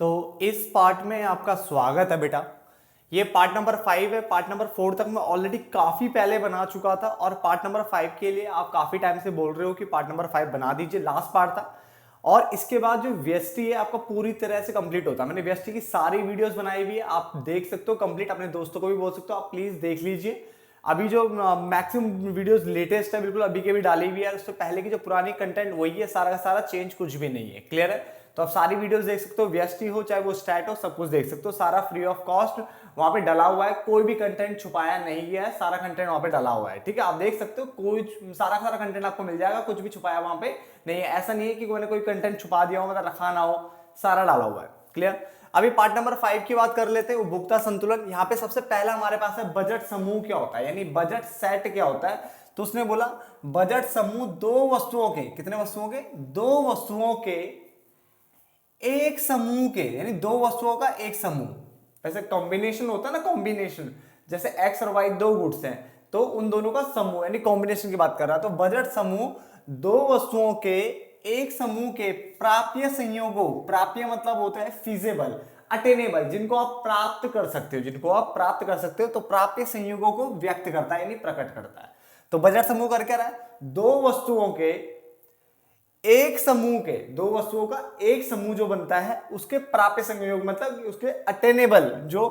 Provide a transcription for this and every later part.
तो इस पार्ट में आपका स्वागत है बेटा। ये पार्ट नंबर 5 है। पार्ट नंबर 4 तक मैं ऑलरेडी काफी पहले बना चुका था और पार्ट नंबर 5 के लिए आप काफी टाइम से बोल रहे हो कि पार्ट नंबर 5 बना दीजिए, लास्ट पार्ट था। और इसके बाद जो व्यष्टि है आपका पूरी तरह से कंप्लीट होता है। मैंने व्यष्टि की सारी वीडियोस बनाई हुई है, आप देख सकते हो कंप्लीट। अपने दोस्तों को भी बोल सकते हो, आप प्लीज देख लीजिए। अभी जो मैक्सिमम वीडियोस लेटेस्ट है बिल्कुल अभी के भी डाली हुई है, उससे पहले की जो पुरानी कंटेंट वही है, सारा का सारा चेंज कुछ भी नहीं है। क्लियर है? तो आप सारी वीडियोस देख सकते हो, व्यष्टि हो चाहे वो स्टैट हो, सब कुछ देख सकते हो। सारा फ्री ऑफ कॉस्ट वहां पे डला हुआ है, कोई भी कंटेंट छुपाया नहीं गया है, सारा कंटेंट वहां पे डला हुआ है। ठीक है, आप देख सकते हो, कोई सारा सारा कंटेंट आपको मिल जाएगा, कुछ भी छुपाया वहां पे नहीं है। ऐसा नहीं है कि मैंने कोई कंटेंट छुपा दिया हो, मतलब रखा ना हो, सारा डाला हुआ है। क्लियर? अभी पार्ट नंबर 5 की बात कर लेते हैं, उपभोक्ता संतुलन। यहाँ पे सबसे पहला हमारे पास है बजट समूह क्या होता है, यानी बजट सेट क्या होता है। तो उसने बोला बजट समूह दो वस्तुओं के, कितने वस्तुओं के? दो वस्तुओं के एक समूह के, यानी दो वस्तुओं का एक समूह। ऐसे कॉम्बिनेशन होता है ना, कॉम्बिनेशन, जैसे एक्स और वाई दो गुड्स हैं तो उन दोनों का समूह, यानी कॉम्बिनेशन की बात कर रहा है। तो बजट समूह दो वस्तुओं के एक समूह के प्राप्य संयोगों, प्राप्य मतलब होता है फीजेबल, अटेनेबल, जिनको आप प्राप्त कर सकते हो, जिनको आप प्राप्त कर सकते हो, तो प्राप्य संयोगों को व्यक्त करता है, यानी प्रकट करता है। तो बजट समूह कर क्या रहा है? दो वस्तुओं के एक समूह के, दो वस्तुओं का एक समूह जो बनता है उसके प्राप्य संयोग, मतलब उसके अटेनेबल जो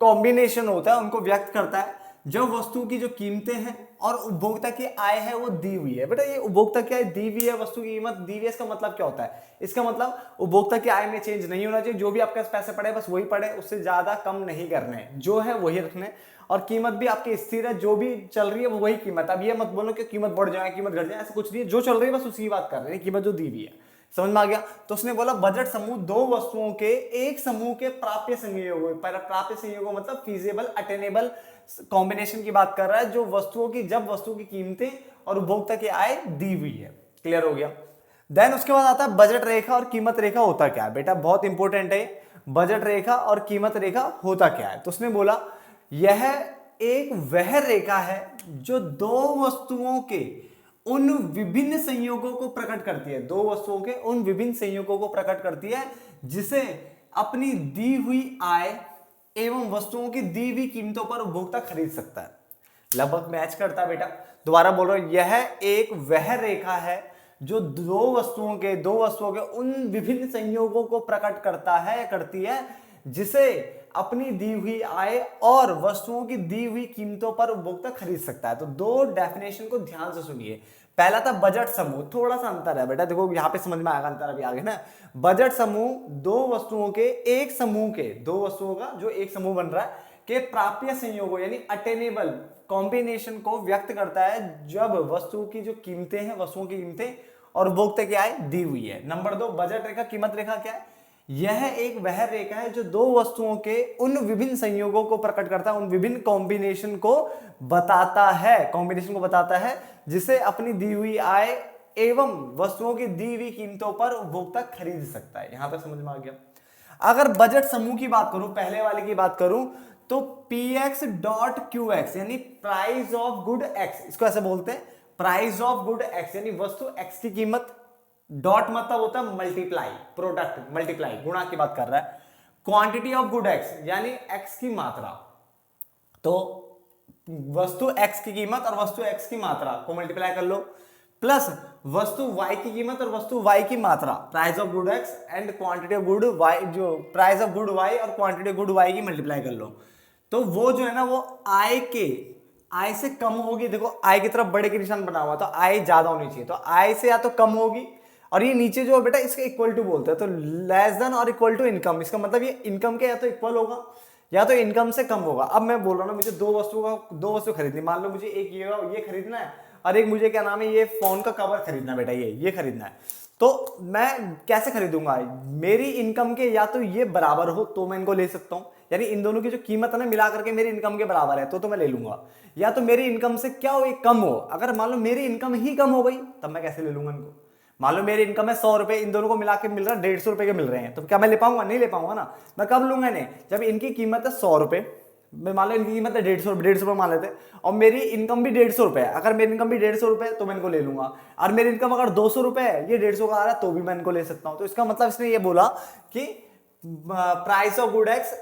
कॉम्बिनेशन होता है उनको व्यक्त करता है। जब वस्तु की जो कीमतें हैं और उपभोक्ता की आय है वो दी हुई है। बेटा ये उपभोक्ता की आय दी हुई है, वस्तु की कीमत दी हुई है, इसका मतलब क्या होता है? इसका मतलब उपभोक्ता की आय में चेंज नहीं होना चाहिए, जो भी आपके पास पैसे पड़े बस वही पड़े, उससे ज्यादा कम नहीं करने, जो है वही रखने। और कीमत भी आपकी स्थिर है, जो भी चल रही है वो वही कीमत। अब ये मत बोलो कि कीमत बढ़ जाए कीमत घट जाए, ऐसा कुछ नहीं है, जो चल रही है बस उसी की बात कर रहे हैं, कीमत जो दी हुई है। समझ में आ गया? तो उसने बोला बजट समूह दो वस्तुओं के एक समूह के प्राप्य संयोगों, प्राप्य संयोगों मतलब फीजेबल अटेनेबल कॉम्बिनेशन की बात कर रहा है, जो वस्तुओं की, जब वस्तु की कीमतें और उपभोक्ता की आय दी हुई है। क्लियर हो गया? देन उसके बाद आता है बजट रेखा और कीमत रेखा होता क्या है। बेटा बहुत इंपॉर्टेंट है, बजट रेखा और कीमत रेखा होता क्या है। तो उसने बोला यह एक वह रेखा है जो दो वस्तुओं के उन विभिन्न संयोगों को प्रकट करती है, दो वस्तुओं के उन विभिन्न संयोगों को प्रकट करती है, जिसे अपनी दी हुई आय एवं वस्तुओं की दी हुई कीमतों पर उपभोक्ता खरीद सकता है। लगभग मैच करता है बेटा। दोबारा बोल रहा हूं, यह एक वह रेखा है जो दो वस्तुओं के उन विभिन्न संयोगों को प्रकट करता है, करती है, जिसे अपनी दी हुई आय और वस्तुओं की दी हुई कीमतों पर उपभोक्ता खरीद सकता है। तो दो डेफिनेशन को ध्यान से सुनिए। पहला था बजट समूह, थोड़ा सा अंतर है बेटा, देखो यहां पे समझ में आएगा अंतर अभी आगे ना। बजट समूह दो वस्तुओं के एक समूह के, दो वस्तुओं का जो एक समूह बन रहा है के प्राप्य संयोगों यानी अटेनेबल कॉम्बिनेशन को व्यक्त करता है, जब वस्तु की जो कीमतें हैं, वस्तुओं की कीमतें और उपभोक्ता की आय दी हुई है। नंबर दो बजट रेखा कीमत रेखा क्या है? यह एक वह रेखा है जो दो वस्तुओं के उन विभिन्न संयोगों को प्रकट करता है, उन विभिन्न कॉम्बिनेशन को बताता है, कॉम्बिनेशन को बताता है, जिसे अपनी दी हुई आय एवं वस्तुओं की दी हुई कीमतों पर उपभोक्ता खरीद सकता है। यहां तक समझ में आ गया? अगर बजट समूह की बात करूं, पहले वाले की बात करूं, तो px डॉट qx यानी प्राइस ऑफ गुड x, इसको ऐसे बोलते हैं प्राइस ऑफ गुड x, यानी वस्तु x की कीमत, डॉट मतलब होता है मल्टीप्लाई, प्रोडक्ट मल्टीप्लाई, गुणा की बात कर रहा है। क्वांटिटी ऑफ गुड x यानी x की मात्रा, तो वस्तु x की कीमत और वस्तु x की मात्रा को मल्टीप्लाई कर लो, प्लस वस्तु y की कीमत और वस्तु y की मात्रा, price of good x and quantity of good y, जो प्राइस ऑफ गुड y और क्वांटिटी ऑफ गुड y की मल्टीप्लाई कर लो, तो वो जो है ना वो आय से कम होगी। देखो आय की तरफ बड़े के निशान बना हुआ, तो आय ज्यादा होनी चाहिए, तो आय से या तो कम होगी, और ये नीचे जो बेटा इसके इक्वल टू बोलते हैं, तो लेस देन और इक्वल टू इनकम, इसका मतलब ये इनकम के या तो इक्वल होगा या तो इनकम से कम होगा। अब मैं बोल रहा हूँ मुझे दो वस्तु खरीदनी, मान लो मुझे एक ये खरीदना है और एक मुझे क्या नाम है ये फोन का कवर खरीदना है बेटा, ये खरीदना है। तो मैं कैसे खरीदूंगा? मेरी इनकम के या तो ये बराबर हो तो मैं इनको ले सकता हूं, यानी इन दोनों की जो कीमत है ना मिला करके मेरी इनकम के बराबर है तो मैं ले लूंगा, या तो मेरी इनकम से क्या हो, ये कम हो। अगर मान लो मेरी इनकम ही कम हो गई तब मैं कैसे ले लूंगा इनको? मान लो मेरी इनकम है 100 रुपए, इन दोनों को मिला के मिल रहा है 150 रुपए के मिल रहे हैं, तो क्या मैं ले पाऊंगा? नहीं ले पाऊंगा ना। मैं कब लूंगा इन्हें? जब इनकी कीमत है 100 रुपए, मान लो इनकी कीमत है 150 रुपए मान लेते, और मेरी इनकम भी 150 रुपए है। अगर मेरी इनकम भी 150 रुपए तो मैं इनको ले लूंगा, और मेरी इनकम अगर 200 रुपए है, ये 150 का आ रहा है तो भी मैं इनको ले सकता हूं। तो इसका मतलब इसने ये बोला कि price of good X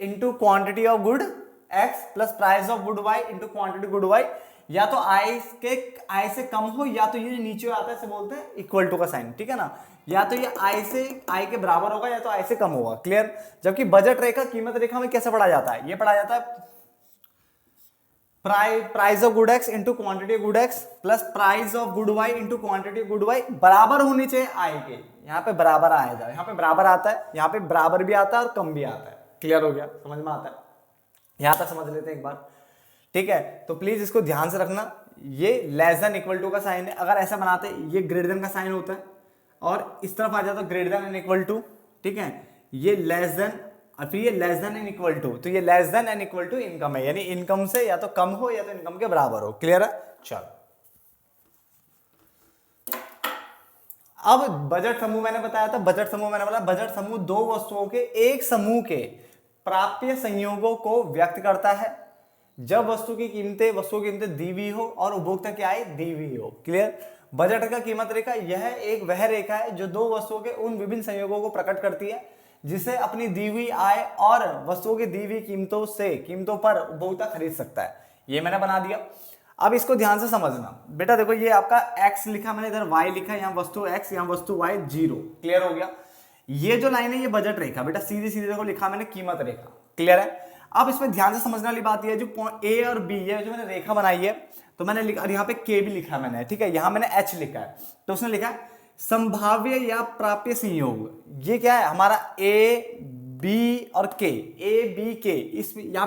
into quantity of good X plus price of good Y into quantity good Y, या तो आई से कम हो, या तो ये नीचे आता है इसे बोलते हैं इक्वल टू का साइन, ठीक है ना, या तो ये आई के बराबर होगा या तो आई से कम होगा, क्लियर। जबकि बजट रेखा कीमत रेखा में कैसे पढ़ा जाता है, ये पढ़ा जाता है price of good X into quantity good X plus price of good Y into quantity good Y बराबर होनी चाहिए आई के, यहाँ पे बराबर आएगा, यहाँ पे बराबर आता है, यहाँ पे बराबर भी आता है और कम भी आता है, क्लियर हो गया, समझ में आता है, यहां तक समझ लेते हैं एक बार, ठीक है। तो प्लीज इसको ध्यान से रखना, ये लेस देन इक्वल टू का साइन है, अगर ऐसा बनाते ये ग्रेटर देन का साइन होता है और इस तरफ आ जाता है greater than and equal to, ठीक है, ये लेस देन और फिर ये less than and equal to, तो ये less than and equal to income है, यानी इनकम से या तो कम हो या तो इनकम के बराबर हो, क्लियर है। चलो अब बजट समूह मैंने बताया था, बजट समूह मैंने बोला बजट समूह दो वस्तुओं के एक समूह के प्राप्य संयोगों को व्यक्त करता है जब वस्तुओं की कीमतें दी हुई हो और उपभोक्ता की आय दी हुई हो, क्लियर। बजट का कीमत रेखा यह एक वह रेखा है जो दो वस्तुओं के उन विभिन्न संयोगों को प्रकट करती है जिसे अपनी दी हुई आय और वस्तुओं की दी हुई कीमतों पर उपभोक्ता खरीद सकता है, ये मैंने बना दिया। अब इसको ध्यान से समझना बेटा, देखो ये आपका x लिखा मैंने, इधर y लिखा, यहाँ वस्तु x यहाँ वस्तु y 0, क्लियर हो गया। ये जो लाइन है ये बजट रेखा बेटा, सीधी सीधी देखो लिखा मैंने कीमत रेखा, क्लियर है। अब इसमें ध्यान से समझने वाली बात ये जो ए और बी ये जो मैंने रेखा बनाई है, तो मैंने लिखा, और यहाँ पे के भी लिखा मैंने, ठीक है, यहाँ मैंने एच लिखा है, तो उसने लिखा है संभाव्य या प्राप्य संयोग। ये क्या है हमारा ए बी और के, ए बी के, इस यहाँ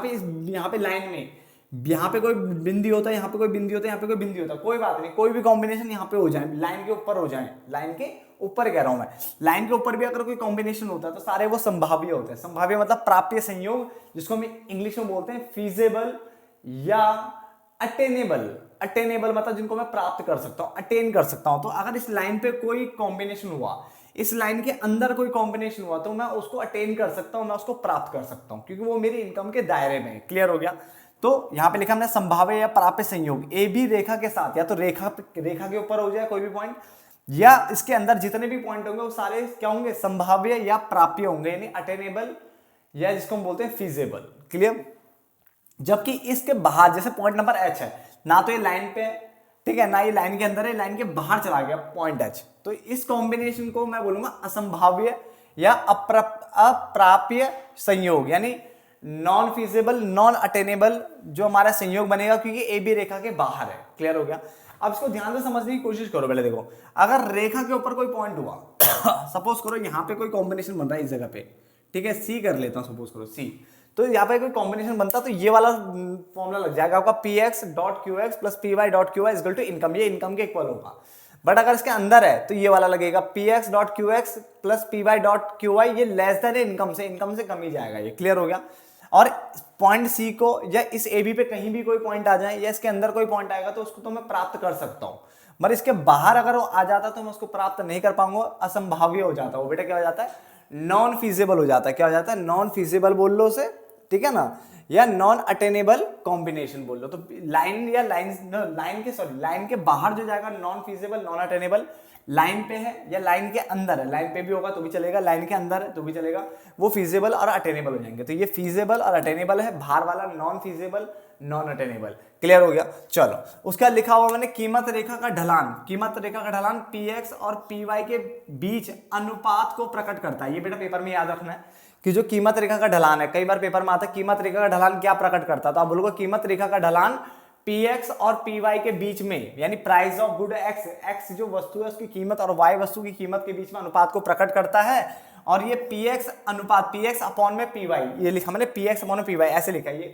पे लाइन में यहाँ पे कोई बिंदु होता है, यहाँ पे कोई बिंदु होता है, यहाँ पे कोई बिंदु होता है, कोई बात नहीं, कोई भी कॉम्बिनेशन यहाँ पे हो जाए, लाइन के ऊपर हो जाए, लाइन के ऊपर कह रहा हूं मैं, लाइन के ऊपर भी अगर कोई कॉम्बिनेशन होता है तो सारे वो संभाव्य होते हैं। संभाव्य मतलब प्राप्य संयोग, जिसको हम इंग्लिश में बोलते हैं फीजेबल या अटेनेबल। अटेनेबल मतलब जिनको मैं प्राप्त कर सकता हूं, अटेन कर सकता हूं। तो अगर इस लाइन पे कोई कॉम्बिनेशन हुआ, इस लाइन के अंदर कोई कॉम्बिनेशन हुआ, तो मैं उसको अटेन कर सकता हूं, मैं उसको प्राप्त कर सकता हूं, क्योंकि वो मेरी इनकम के दायरे में है, क्लियर हो गया। तो यहां पे लिखा हमने संभाव्य या प्राप्य संयोग, ए बी रेखा के साथ, या तो रेखा के ऊपर हो जाए कोई भी पॉइंट, या इसके अंदर जितने भी पॉइंट होंगे वो सारे क्या होंगे, संभाव्य या प्राप्य होंगे, यानी अटेनेबल या जिसको हम बोलते हैं फीजेबल, क्लियर। जबकि इसके बाहर, जैसे पॉइंट नंबर एच है, ना तो ये लाइन पे है, ठीक है, ना ये लाइन के अंदर है, लाइन के बाहर चला गया पॉइंट एच, तो इस कॉम्बिनेशन को मैं बोलूंगा असंभाव्य या अप्राप्य संयोग, यानी नॉन फीजेबल नॉन अटेनेबल जो हमारा संयोग बनेगा, क्योंकि ए बी रेखा के बाहर है, क्लियर हो गया। अब इसको ध्यान से समझने की कोशिश करो। पहले देखो, अगर रेखा के ऊपर कोई पॉइंट हुआ सपोज करो यहाँ पे कोई कॉम्बिनेशन बन रहा है इस जगह पे, ठीक है, सी कर लेता हूँ, सपोज करो सी, तो यहाँ पे कोई कॉम्बिनेशन बनता तो ये वाला फॉर्मूला लग जाएगा आपका P X dot Q X plus P Y dot Q Y equal to income, ये इनकम के इक्वल होगा। बट अगर इसके अंदर है तो ये वाला लगेगा P X dot Q X plus P Y dot Q Y, ये लेस देन इनकम से कम ही जाएगा, ये क्लियर हो गया। और पॉइंट सी को या इस ए बी पे कहीं भी कोई पॉइंट आ जाए या इसके अंदर कोई पॉइंट आएगा तो उसको तो मैं प्राप्त कर सकता हूं, मगर इसके बाहर अगर वो आ जाता तो मैं उसको प्राप्त नहीं कर पाऊंगा, असंभाव्य हो जाता है वो बेटा, क्या हो जाता है, नॉन फीजेबल हो जाता है। क्या हो जाता है, नॉन फीजेबल बोल लो उसे, ठीक है ना, या नॉन अटेनेबल कॉम्बिनेशन बोल लो। तो लाइन के बाहर जो जाएगा non feasible non attainable, line पे है या लाइन के अंदर है, लाइन पे भी होगा तो भी चलेगा, लाइन के अंदर है तो भी चलेगा, वो फीजेबल और अटेनेबल हो जाएंगे। तो ये फीजेबल और अटेनेबल है, बाहर वाला non feasible non attainable, clear हो गया। चलो, उसका लिखा हुआ मैंने कीमत रेखा का ढलान, कीमत रेखा का ढलान पी एक्स और पी वाई के बीच अनुपात को प्रकट करता है। ये बेटा पेपर में याद रखना है कि जो कीमत रेखा का ढलान है, कई बार पेपर में आता है कीमत रेखा का ढलान क्या प्रकट करता है, तो आप बोलोगे कीमत रेखा का ढलान पी एक्स और पी वाई के बीच में, यानी price of good x, x जो वस्तु है उसकी कीमत और वाई वस्तु की कीमत के बीच में अनुपात को प्रकट करता है। और ये पी एक्स अनुपात पी एक्स अपॉन में पी वाई, ये लिखा मैंने पी एक्स अपॉन में पी वाई, ऐसे लिखा है, ये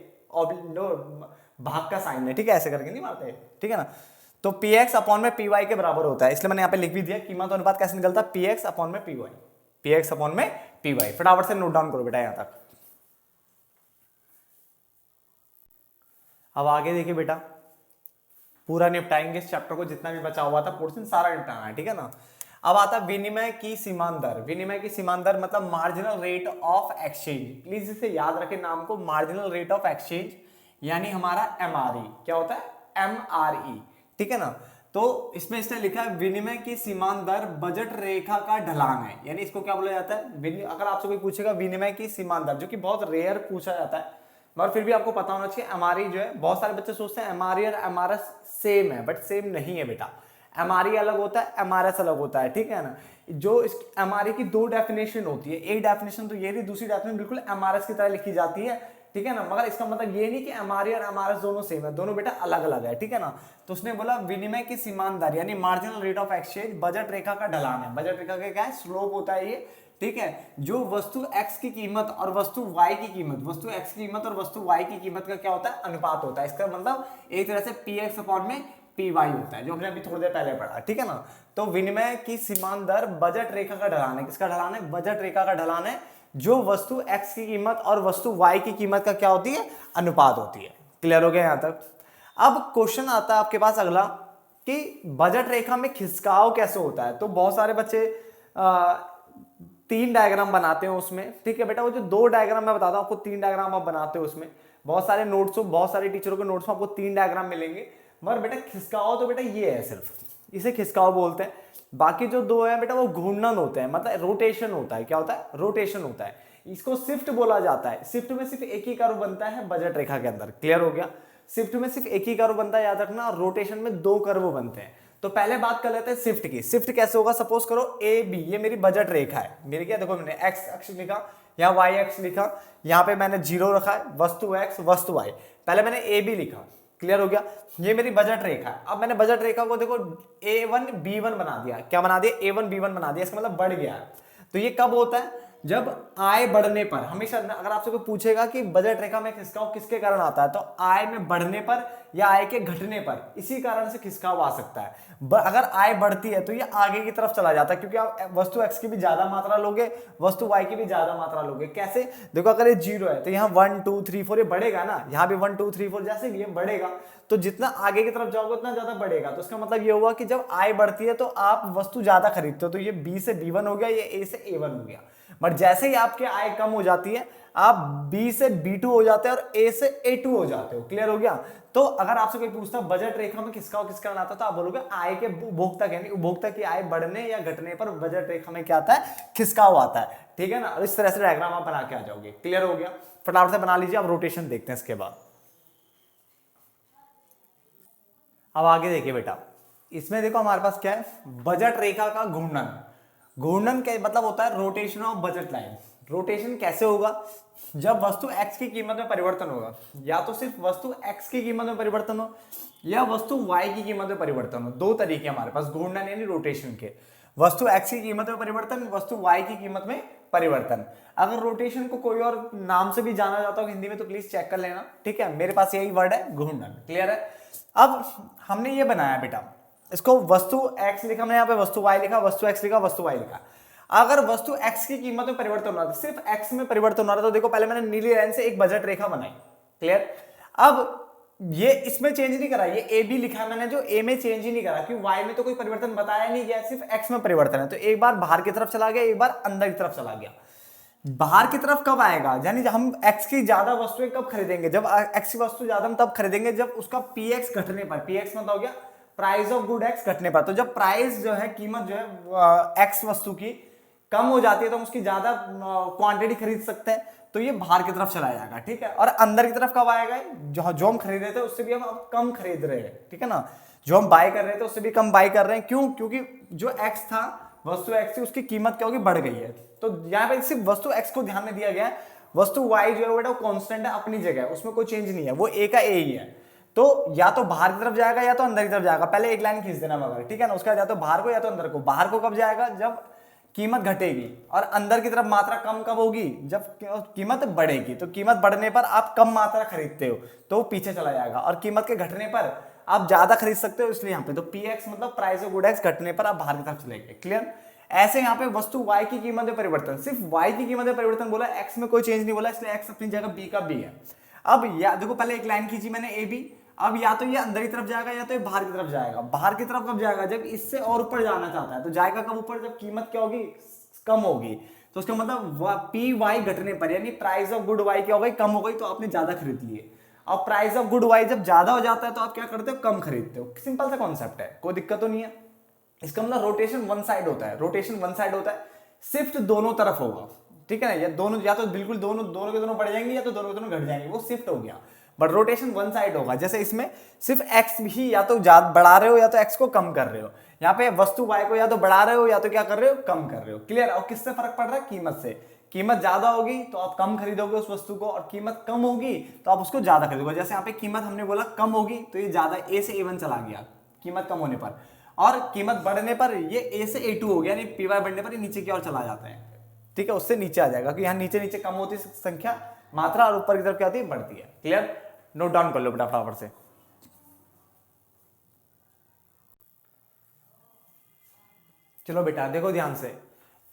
भाग का साइन है, ठीक है, ऐसे करके नहीं मारते, ठीक है ना। तो पी एक्स अपॉन में पी वाई के बराबर होता है, इसलिए मैंने यहाँ पे लिख भी दिया कीमत अनुपात कैसे निकलता है, पी एक्स अपॉन में P Y, P X upon में पी वाई। फटाफट से नोट डाउन करो बेटा यहां तक। अब आगे देखिए बेटा, पूरा निपटाएंगे इस चैप्टर को, जितना भी बचा हुआ था पोर्शन सारा निपटाना है, ठीक है ना। अब आता है विनिमय की सीमांत दर। विनिमय की सीमांत दर मतलब marginal rate of exchange, please इसे याद रखें नाम को, मार्जिनल रेट ऑफ एक्सचेंज, यानी हमारा एमआरई। क्या होता है, एमआरई, ठीक है ना। तो इसमें इसने लिखा है विनिमय की सीमांत दर बजट रेखा का ढलान है, यानी इसको क्या बोला जाता है, अगर आपसे कोई पूछेगा विनिमय की सीमांत दर, जो कि बहुत रेयर पूछा जाता है, मगर फिर भी आपको पता होना चाहिए। एमआरई जो है, बहुत सारे बच्चे सोचते हैं एमआरई और एमआरएस सेम है, बट सेम नहीं है बेटा। एमआरई अलग होता है, एमआरएस अलग होता है, ठीक है ना। जो इस एमआरई की दो डेफिनेशन होती है, एक डेफिनेशन तो ये थी, दूसरी डेफिनेशन बिल्कुल एमआरएस की तरह लिखी जाती है, ठीक है ना। मगर इसका मतलब ये नहीं कि एमआरई और एमआरएस दोनों सेम है, दोनों बेटा अलग अलग है, ठीक है ना। तो उसने बोला विनिमय की सीमांत दर यानी marginal rate of exchange budget रेखा का ढलान है। बजट रेखा का क्या है, स्लोप होता है ये, ठीक है। जो वस्तु x की कीमत और वस्तु y की कीमत, वस्तु x की कीमत और वस्तु y की कीमत का क्या होता है, अनुपात होता है। इसका मतलब एक तरह से px अपॉन में py होता है, जो हमने अभी थोड़ी देर पहले पढ़ा, ठीक है ना। तो विनिमय की सीमांत दर बजट रेखा का ढलान है। किसका ढलान है, बजट रेखा का ढलान है, जो वस्तु x की कीमत और वस्तु y की कीमत का क्या होती है, अनुपात होती है। क्लियर हो गया यहां तक। अब क्वेश्चन आता है आपके पास अगला कि बजट रेखा में खिसकाव कैसे होता है। तो बहुत सारे बच्चे 3 डायग्राम बनाते हैं उसमें, ठीक है बेटा। वो जो 2 डायग्राम मैं बताता हूँ आपको, 3 डायग्राम आप बनाते हो उसमें, बहुत सारे नोट्स हो, बहुत सारे टीचरों के नोट्स में आपको 3 डायग्राम मिलेंगे। मगर बेटा खिसकाव तो बेटा ये है, सिर्फ इसे खिसकाव बोलते हैं। बाकी जो 2 है बेटा वो घूर्णन होते हैं, मतलब रोटेशन होता है। क्या होता है, रोटेशन होता है। इसको शिफ्ट बोला जाता है। शिफ्ट में सिर्फ एक ही कर्व बनता है बजट रेखा के अंदर। क्लियर हो गया, शिफ्ट में सिर्फ एक ही कर्व बनता है, याद रखना। रोटेशन में 2 कर्व बनते हैं। तो पहले बात कर लेते हैं शिफ्ट की। शिफ्ट कैसे होगा, सपोज करो ए बी, ये मेरी बजट रेखा है। मेरी क्या, देखो मैंने एक्स अक्ष लिखा, यहाँ वाई अक्ष लिखा, यहाँ पे मैंने 0 रखा है, वस्तु एक्स वस्तु वाई। पहले मैंने ए बी लिखा, क्लियर हो गया। ये मेरी बजट रेखा है। अब मैंने बजट रेखा को देखो A1 B1 बना दिया। क्या बना दिया, A1 B1 बना दिया। इसका मतलब बढ़ गया है। तो ये कब होता है, जब आय बढ़ने पर। हमेशा अगर आपसे कोई पूछेगा कि बजट रेखा में खिसकाव किसके कारण आता है, तो आय में बढ़ने पर या आय के घटने पर, इसी कारण से खिसकाव आ सकता है। अगर आय बढ़ती है तो ये आगे की तरफ चला जाता है, क्योंकि आप वस्तु x की भी ज्यादा मात्रा लोगे, वस्तु y की भी ज्यादा मात्रा लोगे। कैसे, देखो अगर ये 0 है तो यहाँ 1 2 3 4 ये बढ़ेगा ना, यहाँ भी 1 2 3 4 जैसे ये बढ़ेगा, तो जितना आगे की तरफ जाओगे उतना ज्यादा बढ़ेगा। तो इसका मतलब ये हुआ कि जब आय बढ़ती है तो आप वस्तु ज्यादा खरीदते हो। तो ये B से B1 हो गया, ये A से A1 हो गया। बट जैसे ही आपके आय कम हो जाती है, आप B से B2 हो जाते हैं और A से A2 हो जाते हो। क्लियर हो गया। तो अगर आपसे कोई पूछता है बजट रेखा में खिसकाव किस कारण आता है, तो आप बोलोगे आय के उपभोक्ता यानी उपभोक्ता की आय बढ़ने या घटने पर बजट रेखा में क्या आता है, खिसकाव आता है, ठीक है ना। और इस तरह से डायग्राम आप बना के आ जाओगे। क्लियर हो गया, फटाफट से बना लीजिए। अब रोटेशन देखते हैं इसके बाद। अब आगे देखिए बेटा, इसमें देखो हमारे पास क्या है, बजट रेखा का घूर्णन। घूर्णन क्या मतलब होता है, rotation of budget line. Rotation कैसे होगा, जब वस्तु x की कीमत में परिवर्तन होगा, या तो सिर्फ वस्तु x की कीमत में परिवर्तन हो या वस्तु y की कीमत में परिवर्तन हो। 2 तरीके हमारे पास घूर्णन यानी रोटेशन के। वस्तु x की कीमत में परिवर्तन, वस्तु y की कीमत में परिवर्तन। अगर रोटेशन को कोई और नाम से भी जाना जाता हो हिंदी में तो प्लीज चेक कर लेना, ठीक है। मेरे पास यही वर्ड है, घूर्णन। क्लियर है। अब हमने ये बनाया बेटा, इसको वस्तु x लिखा, हमने यहाँ पे वस्तु y लिखा, वस्तु x लिखा, वस्तु y लिखा। अगर वस्तु x की कीमत में परिवर्तन हो रहा था, सिर्फ x में परिवर्तन हो रहा था, तो देखो पहले मैंने नीली लाइन से एक बजट रेखा बनाई। क्लियर। अब ये इसमें चेंज नहीं करा, ये a b लिखा मैंने, जो a में चेंज ही नहीं करा, क्योंकि y में तो कोई परिवर्तन बताया नहीं गया, सिर्फ x में परिवर्तन है। तो एक बार बाहर की तरफ चला गया, एक बार अंदर की तरफ चला गया। बाहर की तरफ कब आएगा, यानी हम x की ज्यादा वस्तुएं कब खरीदेंगे, जब x की वस्तु ज्यादा हम तब खरीदेंगे जब उसका px घटने पर। px मतलब हो गया प्राइस ऑफ गुड x घटने पर। तो जब प्राइस जो है, कीमत जो है x वस्तु की कम हो जाती है, तो हम उसकी ज्यादा क्वांटिटी खरीद सकते हैं। तो ये बाहर की तरफ चला जाएगा, ठीक है। और अंदर की तरफ कब आएगा, जो हम खरीद रहे थे उससे भी हम अब कम खरीद रहे हैं, ठीक है ना। जो हम बाय कर रहे थे उससे भी कम बाय कर रहे हैं। क्यों, क्योंकि जो x था, वस्तु x थी, उसकी कीमत क्या होगी, बढ़ गई है। तो यहाँ पे सिर्फ वस्तु x को ध्यान में दिया गया है, वस्तु y जो है बेटा वो कांस्टेंट है, अपनी जगह, उसमें कोई चेंज नहीं है, वो a का a ही है। तो या तो बाहर की तरफ जाएगा या तो अंदर की तरफ जाएगा। पहले एक लाइन खींच देना मगर, ठीक है ना। उसका या तो बाहर को या तो अंदर को। बाहर को कब जाएगा, जब कीमत घटेगी। और अंदर की तरफ मात्रा कम कब होगी, जब कीमत बढ़ेगी। तो कीमत बढ़ने पर आप कम मात्रा खरीदते हो तो वो पीछे चला जाएगा, और कीमत के घटने पर आप ज्यादा खरीद सकते हो, इसलिए यहाँ पे तो px मतलब प्राइस ऑफ गुड x घटने पर आप बाहर की तरफ चले गए। क्लियर। ऐसे यहाँ पे वस्तु y की कीमत में परिवर्तन, सिर्फ y की कीमत में परिवर्तन बोला, x में कोई चेंज नहीं बोला, इसलिए x अपनी जगह b का b है। अब या देखो पहले एक लाइन खींची मैंने a b, अब या तो ये अंदर की तरफ जाएगा या तो ये बाहर की तरफ जाएगा। बाहर की तरफ कब जाएगा, जब इससे और ऊपर जाना चाहता है। तो जाएगा कब ऊपर, जब कीमत क्या होगी, कम होगी। तो उसका मतलब पी वाई घटने पर, यानी प्राइस ऑफ गुड वाई क्या हो गई, कम हो गई, तो आपने ज्यादा खरीद लिए। और प्राइस ऑफ गुड वाई जब ज्यादा हो जाता है तो आप क्या करते हो, कम खरीदते हो। सिंपल सा कॉन्सेप्ट है, कोई दिक्कत तो नहीं है। इसका मतलब रोटेशन वन साइड होता है, रोटेशन वन साइड होता है, शिफ्ट दोनों तरफ होगा, ठीक है ना, या दोनों, या तो बिल्कुल दोनों दोनों के दोनों बढ़ जाएंगे या तो दोनों के दोनों घट जाएंगे, वो शिफ्ट हो गया। बट रोटेशन वन साइड होगा। जैसे इसमें सिर्फ एक्स भी या तो ज्यादा बढ़ा रहे हो या तो एक्स को कम कर रहे हो, यहाँ पे वस्तु वाई को या तो बढ़ा रहे हो या तो क्या कर रहे हो, कम कर रहे हो। क्लियर। और किससे फर्क पड़ रहा है, कीमत से। कीमत ज्यादा होगी तो आप कम खरीदोगे उस वस्तु को, और कीमत कम होगी तो आप उसको ज्यादा खरीदोगे। जैसे यहाँ पे कीमत हमने बोला कम होगी तो ये ज्यादा ए से A1 चला गया कीमत कम होने पर, और कीमत बढ़ने पर ये ए से A2 हो गया, यानी पीवाई बढ़ने पर ये नीचे की ओर चला जाता है, ठीक है, उससे नीचे आ जाएगा कि यहाँ नीचे नीचे कम होती है संख्या मात्रा और ऊपर की तरफ क्या होती है, बढ़ती है। क्लियर। नोट डाउन कर लो बेटा फटाफट से। चलो बेटा देखो ध्यान से,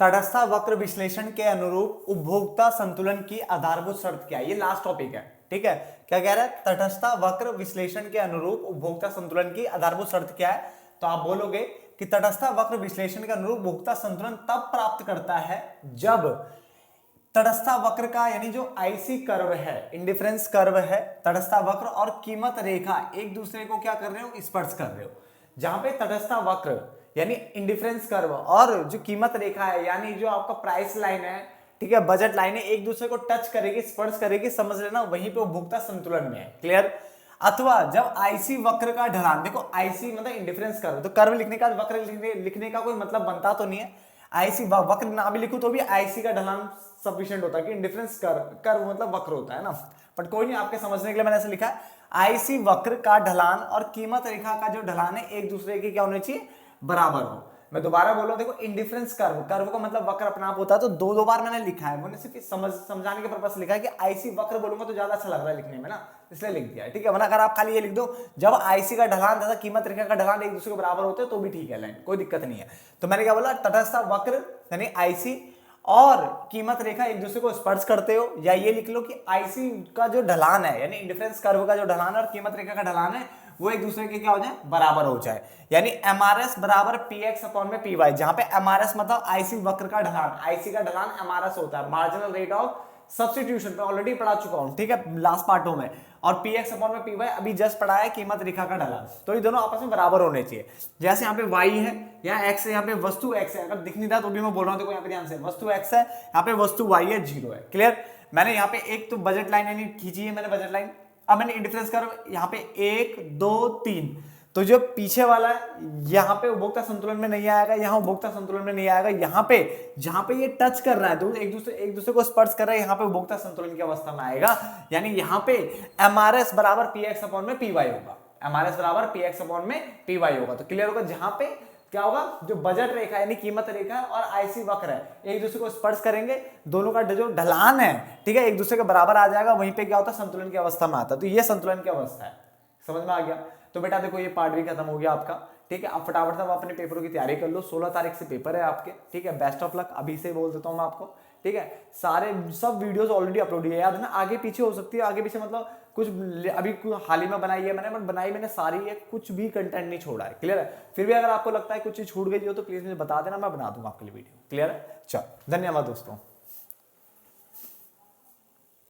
तटस्थ वक्र विश्लेषण के अनुरूप उपभोक्ता संतुलन की आधारभूत शर्त क्या है, ये लास्ट टॉपिक है, ठीक है। क्या कह रहा है, तटस्थ वक्र विश्लेषण के अनुरूप उपभोक्ता संतुलन की आधारभूत शर्त क्या है, तो आप बोलोगे कि तटस्थ वक्र विश्लेषण के अनुरूप उपभोक्ता संतुलन तब प्राप्त करता है जब तटस्थ वक्र का, यानी जो आईसी कर्व है, इंडिफरेंस कर्व है, तटस्थ वक्र और कीमत रेखा एक दूसरे को क्या कर रहे हो, स्पर्श कर रहे हो। जहां पे तटस्थ वक्र यानी इंडिफरेंस कर्व और जो कीमत रेखा है, यानी जो आपका प्राइस लाइन है, ठीक है, बजट लाइन है, एक दूसरे को टच करेगी, स्पर्श करेगी, समझ लेना वहीं पे उपभोक्ता संतुलन में है। क्लियर। अथवा जब आईसी वक्र का ढलान, देखो आईसी मतलब इंडिफरेंस कर्व, तो कर्व लिखने का, वक्र लिखने का कोई मतलब बनता तो नहीं है। आईसी वक्र ना भी लिखो तो भी आईसी का ढलान सफिशिएंट होता है, कि इंडिफरेंस कर्व मतलब वक्र होता है ना, बट कोई नहीं, आपके समझने के लिए मैंने ऐसे लिखा है, आईसी वक्र का ढलान और कीमत रेखा का जो ढलान है एक दूसरे के क्या होने चाहिए, बराबर हो। मैं दोबारा बोल रहा हूं, देखो इंडिफरेंस कर्व, कर्व का मतलब वक्र अपना आप होता है, तो दो बार मैंने लिखा है, मैंने सिर्फ समझाने के पर्पस से लिखा है कि आईसी वक्र बोलूंगा तो ज्यादा अच्छा लग रहा है लिखने में ना, इसलिए लिख दिया है, ठीक है। वरना अगर आप खाली ये लिख दो जब आईसी का ढलान तथा कीमत रेखा का ढलान एक दूसरे के बराबर होते हैं तो भी ठीक है लाइन, कोई दिक्कत नहीं है। तो मैंने क्या बोला, तटस्थ वक्र यानी आईसी और कीमत रेखा एक दूसरे को स्पर्श करते हो, या ये लिख लो कि आईसी का जो ढलान है, यानी इंडिफरेंस कर्व का जो ढलान है और कीमत रेखा का ढलान है, वो एक दूसरे के क्या हो जाए, बराबर हो जाए। यानी एमआरएस बराबर पीएक्स अपॉन में पीवाई, जहां पे एमआरएस मतलब आईसी वक्र का ढलान, आईसी का ढलान एमआरएस होता है, मार्जिनल रेट ऑफ सब्स्टिट्यूशन पे ऑलरेडी पढ़ा चुका हूं, ठीक है, लास्ट पार्टों में। और पीएक्स अपॉन में पीवाई अभी जस्ट पढ़ा है, कीमत रेखा का ढलान, तो ये दोनों आपस में बराबर होने चाहिए। जैसे यहाँ पे वाई है, यहाँ एक्स है, यहाँ पे वस्तु एक्स है, अगर दिख नहीं रहा तो भी मैं बोल रहा हूँ, देखो यहाँ पे ध्यान से, वस्तु एक्स है, यहाँ पे वस्तु वाई है, 0 है। क्लियर। मैंने यहाँ पे एक तो बजट लाइन यानी खींची है मैंने बजट लाइन, अब मैंने इंडिफरेंस कर्व यहाँ पे 1 2 3, तो जो पीछे वाला यहाँ पे उपभोक्ता संतुलन में नहीं आएगा, यहाँ उपभोक्ता संतुलन में नहीं आएगा, यहाँ पे जहां पे ये टच कर रहा है, तो एक दूसरे को स्पर्श कर रहा है, यहाँ पे उपभोक्ता संतुलन की अवस्था में आएगा। यानी यहाँ पे एमआरएस बराबर पीएक्स अपॉन में पीवाई होगा, एमआरएस बराबर पीएक्स अपॉन में पीवाई होगा। तो क्लियर होगा, जहां पे क्या होगा, जो बजट रेखा यानी कीमत रेखा और आईसी वक्र है एक दूसरे को स्पर्श करेंगे, दोनों का जो ढलान है, ठीक है, एक दूसरे के बराबर आ जाएगा, वहीं पे क्या होता है, संतुलन की अवस्था में आता है। तो ये संतुलन की अवस्था है, समझ में आ गया। तो बेटा देखो ये पार्ट भी खत्म हो गया आपका, ठीक है। अब फटाफट से अपने पेपरों की तैयारी कर लो, 16 तारीख से पेपर है आपके, ठीक है। बेस्ट ऑफ लक अभी से बोल देता हूँ मैं आपको, ठीक है। सारे सब वीडियोस ऑलरेडी अपलोड है, याद है ना, आगे पीछे हो सकती है, आगे पीछे मतलब कुछ अभी हाल ही में बनाई है मैंने, बट बनाई मैंने सारी है, कुछ भी कंटेंट नहीं छोड़ा है। क्लियर है। फिर भी अगर आपको लगता है कुछ चीज छूट गई हो तो प्लीज मुझे बता देना, मैं बना दूंगा आपके लिए वीडियो। क्लियर है। चलो धन्यवाद दोस्तों।